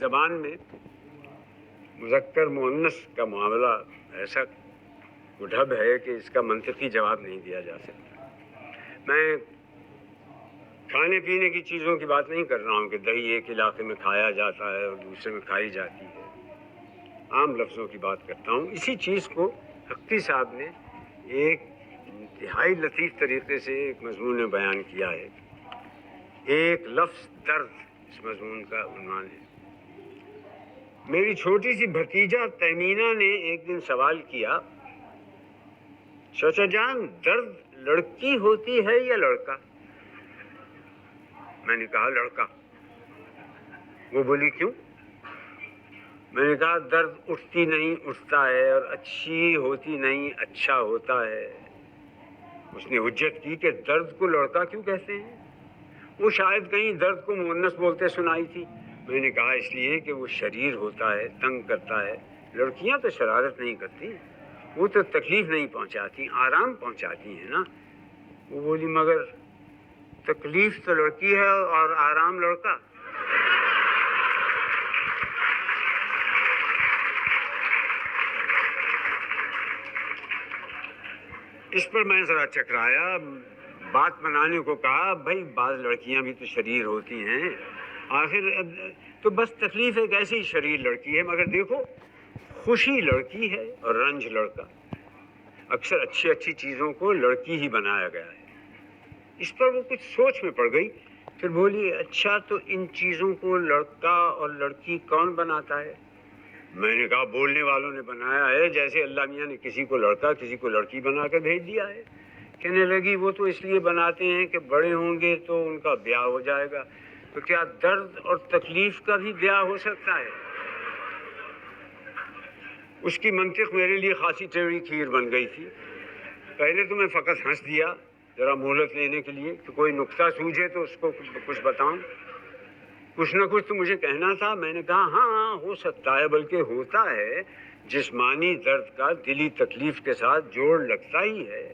زبان میں مذکر مؤنث کا معاملہ ایسا گڈھب ہے کہ اس کا منطقی جواب نہیں دیا جا سکتا۔ میں کھانے پینے کی چیزوں کی بات نہیں کر رہا ہوں کہ دہی ایک علاقے میں کھایا جاتا ہے اور دوسرے میں کھائی جاتی ہے، عام لفظوں کی بات کرتا ہوں۔ اسی چیز کو حقی صاحب نے ایک انتہائی لطیف طریقے سے ایک مضمون میں بیان کیا ہے۔ ایک لفظ درد اس مضمون کا عنوان ہے۔ میری چھوٹی سی بھتیجا تیمینہ نے ایک دن سوال کیا، چچا جان درد لڑکی ہوتی ہے یا لڑکا؟ میں نے کہا لڑکا۔ وہ بولی کیوں؟ میں نے کہا درد اٹھتی نہیں اٹھتا ہے اور اچھی ہوتی نہیں اچھا ہوتا ہے۔ اس نے حجت کی کہ درد کو لڑکا کیوں کہتے ہیں؟ وہ شاید کہیں درد کو مؤنث بولتے سنائی تھی۔ میں نے کہا اس لیے کہ وہ شریر ہوتا ہے، تنگ کرتا ہے۔ لڑکیاں تو شرارت نہیں کرتی، وہ تو تکلیف نہیں پہنچاتی، آرام پہنچاتی ہیں نا۔ وہ بولی مگر تکلیف تو لڑکی ہے اور آرام لڑکا۔ اس پر میں ذرا چکرایا، بات بنانے کو کہا بھائی بعض لڑکیاں بھی تو شریر ہوتی ہیں، آخر تو بس تکلیف ایک ایسی شریر لڑکی ہے، مگر دیکھو خوشی لڑکی ہے اور رنج لڑکا۔ اکثر اچھی اچھی چیزوں کو لڑکی ہی بنایا گیا ہے۔ اس پر وہ کچھ سوچ میں پڑ گئی، پھر بولی اچھا تو ان چیزوں کو لڑکا اور لڑکی کون بناتا ہے؟ میں نے کہا بولنے والوں نے بنایا ہے، جیسے اللہ میاں نے کسی کو لڑکا کسی کو لڑکی بنا کر بھیج دیا ہے۔ کہنے لگی وہ تو اس لیے بناتے ہیں کہ بڑے ہوں گے تو ان کا بیاہ ہو جائے گا، تو کیا درد اور تکلیف کا بھی بیاہ ہو سکتا ہے؟ اس کی منطق میرے لیے خاصی ٹیڑھی کھیر بن گئی تھی۔ پہلے تو میں فقط ہنس دیا ذرا مہلت لینے کے لیے کہ کوئی نکتہ سوجھے تو اس کو کچھ بتاؤں، کچھ نہ کچھ تو مجھے کہنا تھا۔ میں نے کہا ہاں ہو سکتا ہے، بلکہ ہوتا ہے، جسمانی درد کا دلی تکلیف کے ساتھ جوڑ لگتا ہی ہے،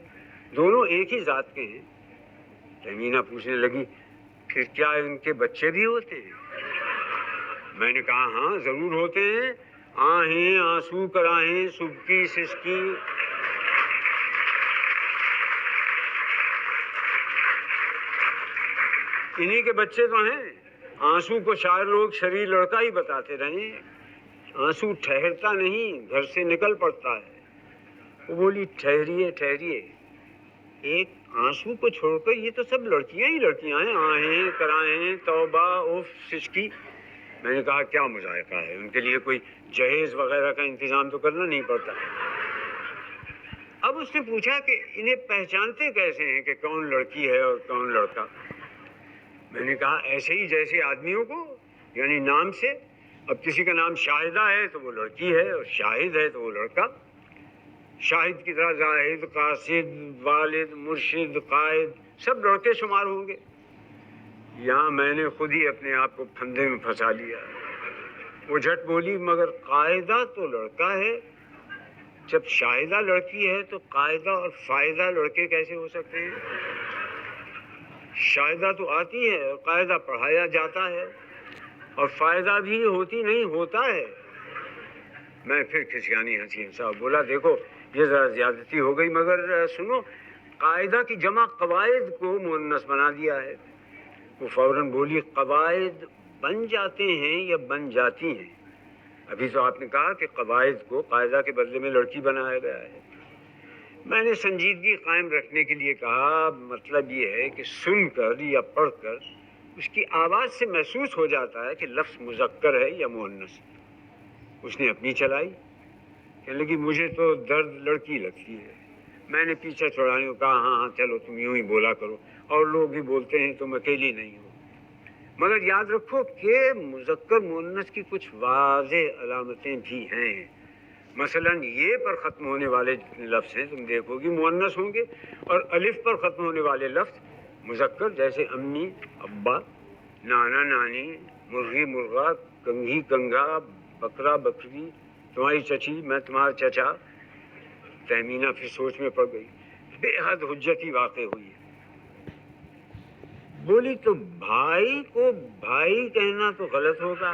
دونوں ایک ہی ذات کے ہیں۔ تیمینہ پوچھنے لگی پھر کیا ان کے بچے بھی ہوتے ہیں؟ میں نے کہا ہاں ضرور ہوتے ہیں، آہیں آنسو کراہیں سبکی سسکی۔ انہی کے بچے تو ہیں۔ آنسو کو شاعر لوگ شریر لڑکا ہی بتاتے رہے، آنسو ٹھہرتا نہیں، گھر سے نکل پڑتا ہے۔ وہ بولی ٹھہریے ٹھہریے، ایک آنسو کو چھوڑ کر یہ تو سب لڑکیاں ہی لڑکیاں ہیں، آہیں کرائیں توبہ اف سسکی۔ میں نے کہا کیا مذائقہ ہے، ان کے لیے کوئی جہیز وغیرہ کا انتظام تو کرنا نہیں پڑتا۔ اب اس نے پوچھا کہ انہیں پہچانتے کیسے ہیں کہ کون لڑکی ہے اور کون لڑکا؟ میں نے کہا ایسے ہی جیسے آدمیوں کو، یعنی نام سے۔ اب کسی کا نام شاہدہ ہے تو وہ لڑکی ہے، اور شاہد ہے تو وہ لڑکا۔ شاہد کی طرح زاہد، قاصد، والد، مرشد، قائد سب لڑکے شمار ہوں گے۔ یہاں میں نے خود ہی اپنے آپ کو پھندے میں پھنسا لیا۔ وہ جھٹ بولی مگر قاعدہ تو لڑکا ہے، جب شاہدہ لڑکی ہے تو قاعدہ اور فائدہ لڑکے کیسے ہو سکتے ہیں؟ شاہدہ تو آتی ہے اور قاعدہ پڑھایا جاتا ہے، اور فائدہ بھی ہوتی نہیں ہوتا ہے۔ میں پھر کھسیانی حسین صاحب بولا دیکھو یہ ذرا زیادتی ہو گئی، مگر سنو قاعدہ کی جمع قواعد کو مؤنث بنا دیا ہے۔ وہ فوراً بولی قواعد بن جاتے ہیں یا بن جاتی ہیں؟ ابھی تو آپ نے کہا کہ قواعد کو قاعدہ کے بدلے میں لڑکی بنایا گیا ہے۔ میں نے سنجیدگی قائم رکھنے کے لیے کہا مطلب یہ ہے کہ سن کر یا پڑھ کر اس کی آواز سے محسوس ہو جاتا ہے کہ لفظ مذکر ہے یا مؤنث۔ اس نے اپنی چلائی، کہنے لگی مجھے تو درد لڑکی لگتی ہے۔ میں نے پیچھے چھوڑانے کو کہا ہاں ہاں چلو تم یوں ہی بولا کرو، اور لوگ بھی بولتے ہیں، تم اکیلی نہیں ہو۔ مگر یاد رکھو کہ مذکر مؤنث کی کچھ واضح علامتیں بھی ہیں۔ مثلا یہ پر ختم ہونے والے لفظ ہیں، تم دیکھو گی مؤنث ہوں گے، اور الف پر ختم ہونے والے لفظ مذکر، جیسے امی ابا، نانا نانی، مرغی مرغا، کنگھی کنگھا، بکرا بکری، تمہاری چچی میں تمہارا چچا۔ تہمینہ پھر سوچ میں پڑ گئی، بے حد حجتی واقع ہوئی ہے۔ بولی تو بھائی کو بھائی کہنا تو غلط ہوگا۔